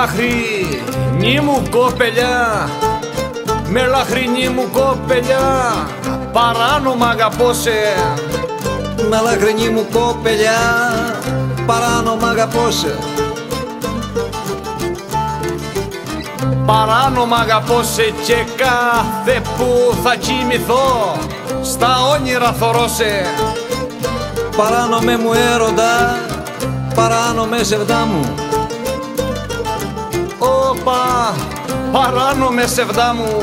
λαχρινή μου κοπελιά, με λαχρινή μου κοπελιά, παράνομα αγαπώ σε. Με λαχρινή μου κοπελιά, παράνομα αγαπώ σε. Παράνομα αγαπώ σε και κάθε που θα κοιμηθώ στα όνειρα θωρώ σε. Παράνομε μου έρωτα, παράνομε σεβδά μου. Όπα, παράνομε σεβδά μου.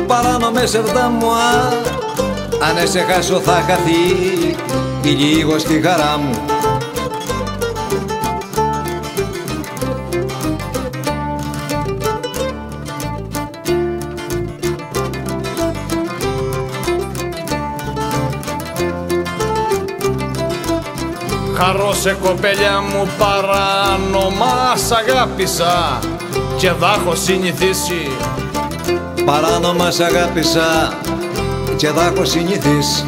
Παράνομε σεβδά μου, αν σε χάσω θα χαθεί ή λίγο στη χαρά μου. Χαρώ σε κοπέλια μου, παράνομα σ' αγάπησα και δ' έχω συνηθίσει. Παράνομα σ' αγάπησα και δ' έχω συνηθίσει.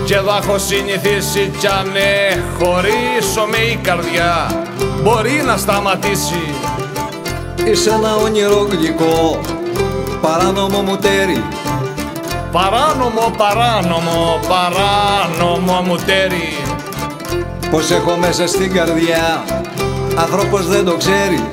Και δ' έχω συνηθίσει κι αν χωρίσομαι η καρδιά μπορεί να σταματήσει. Είσαι ένα όνειρο γλυκό, παράνομο μου τέρι. Παράνομο, παράνομο, παράνομο μου τέρι. Πως έχω μέσα στην καρδιά, άνθρωπος δεν το ξέρει.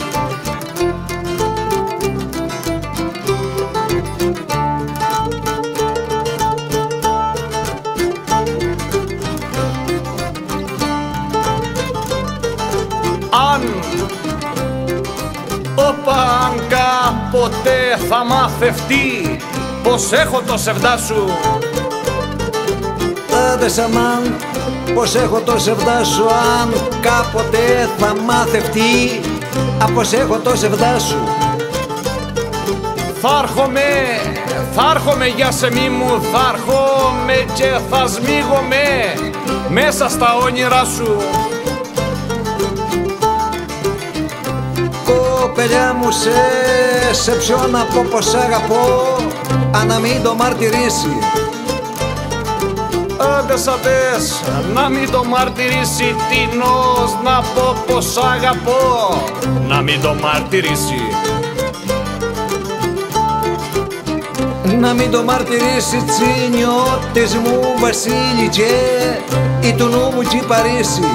Αν κάποτε θα μαθευτεί πως έχω το σεβδά σου. Τάδες αμάν, πως έχω το σεβδά σου. Αν κάποτε θα μάθευτεί πως έχω το σεβδά σου. Θα έρχομαι για σεμί μου, θα έρχομαι και θα σμίγομαι μέσα στα όνειρά σου. Κοπελιά μου σε ποιον να πω πως αγαπώ, αν να μην το μαρτυρήσει. Άντες αντές, να μην το μαρτυρήσει, τινός να πω πως αγαπώ, να μην το μαρτυρήσει. Να μην το μαρτυρήσει τσινιώτης μου Βασίλη και ή του νου μου κι Παρίσι.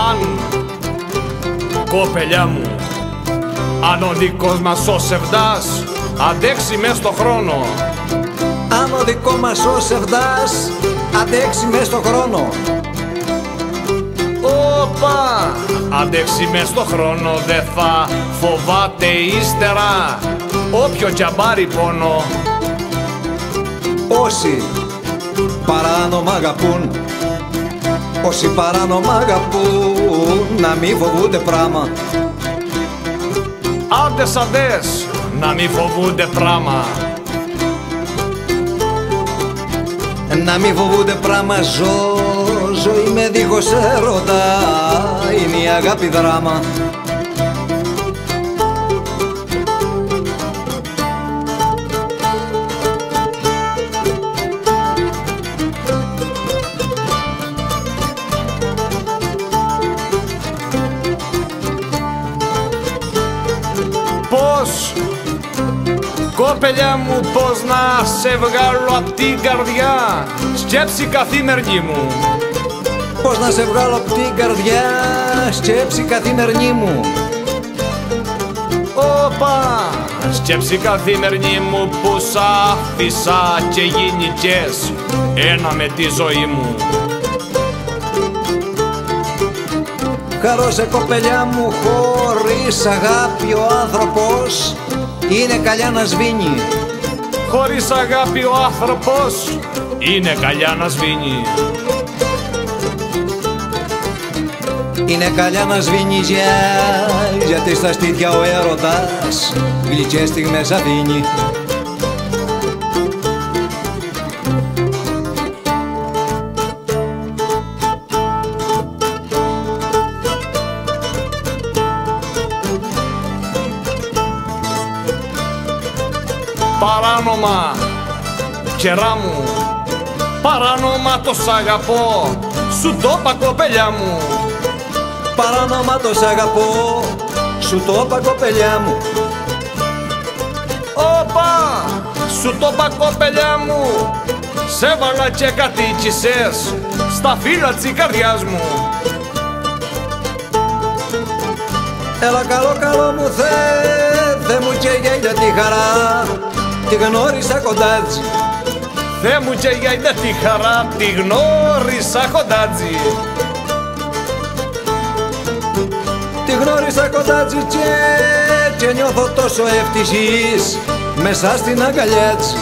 Αν, κοπελιά μου, αν ο δικός μας ο σεβδάς αντέξει μες στο χρόνο. Αν ο δικό μας ο σεβδάς αντέξει μες στο χρόνο. Όπα, αντέξει μες στο χρόνο, δε θα φοβάται ύστερα όποιο τζαμπάρι πόνο. Όσοι παράνομα αγαπούν, όσοι παράνομα αγαπούν, να μη φοβούνται πράμα. Άντες αντές, να μη φοβούνται πράμα. Να μη φοβούνται πράμα, ζωή με δίχως έρωτα, είναι η αγάπη δράμα. Πώς, κοπελιά μου, πώς να σε βγάλω απ' την καρδιά, σκέψη καθημερινή μου. Πώς να σε βγάλω απ' την καρδιά, σκέψη καθημερινή μου. Όπα, σκέψη καθημερινή μου που σ' άφησα και γίνηκες ένα με τη ζωή μου. Χαρώ σε κοπελιά μου, χωρίς αγάπη ο άνθρωπος είναι καλιά να σβήνει. Χωρίς αγάπη ο άνθρωπος είναι καλιά να σβήνει. Είναι καλιά να σβήνει γιατί στα στήθια ο έρωτας γλυκές στιγμές αφήνει. Παράνομα, κερά μου, παράνομα το σ' αγαπώ, σου το είπα κοπελιά μου. Παράνομα το σ' αγαπώ, σου το είπα κοπελιά μου. Όπα, σου το είπα κοπελιά μου, σε βάλα και κατοίκησες στα φύλλα της καρδιάς μου. Έλα καλό μου Θεέ μου και για τη χαρά, τη γνώρισα κοντάτζι. Θεέ μου και για τη χαρά, τη γνώρισα κοντάτζι. Τη γνώρισα κοντάτζι και νιώθω τόσο ευτυχής μέσα στην αγκαλιά της.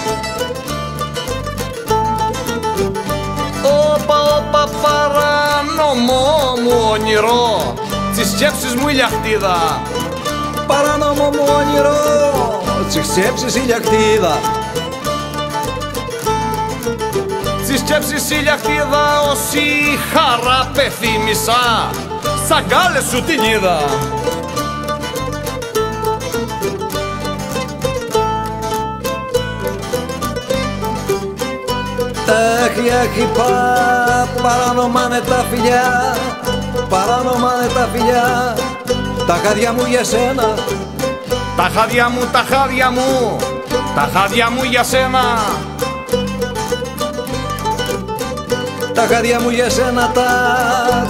Όπα παράνομο μου όνειρο, τις σκέψεις μου η λιαχτίδα. Παράνομο μου όνειρο, τις σκέψεις η λιαχτίδα. Τις σκέψεις η λιαχτίδα, όση χαρά πεθύμησα, σ' αγκάλες σου την είδα. Αχι, παράνομα είναι τα φιλιά, παράνομα είναι τα φιλιά, τα χάδια μου για σένα. Τα χάδια μου, τα χάδια μου, τα χάδια μου για σένα. Τα χάδια μου για σένα,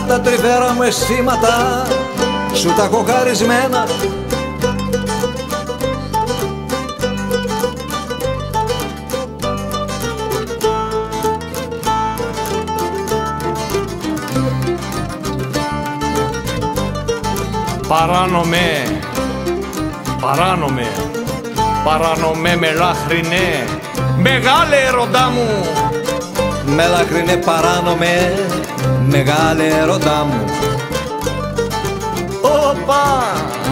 τα τρυφέρα μου αισθήματα, σου τα έχω χαρισμένα. Παράνομε, παράνομε, παράνομε με λάχρινε, μεγάλε ερωτά μου. Με λάχρινε παράνομε, μεγάλε ερωτά μου. Όπα,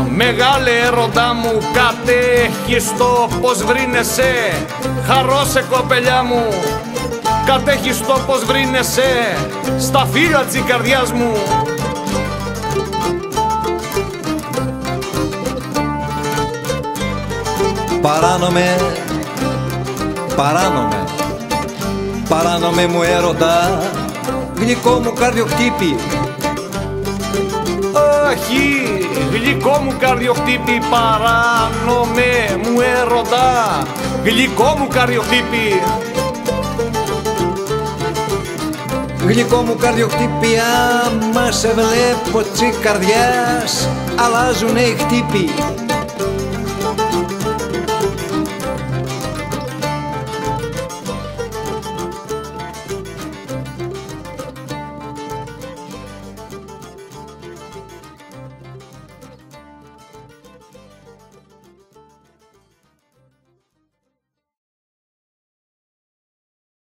μεγάλε ερωτά μου, κατέχεις το πως βρίνεσαι, χαρώσε κοπελιά μου. Κατέχεις το πως βρίνεσαι, στα φύλλα της καρδιάς μου. Παράνομε, παράνομε, παράνομε μου έρωτα, γλυκό μου καρδιοχτύπη. Όχι, γλυκό μου καρδιοχτύπη, παράνομε μου έρωτα, γλυκό μου καρδιοχτύπη. Γλυκό μου καρδιοχτύπη, άμα σε βλέπω τσι καρδιάς, αλλάζουνε οι χτύποι.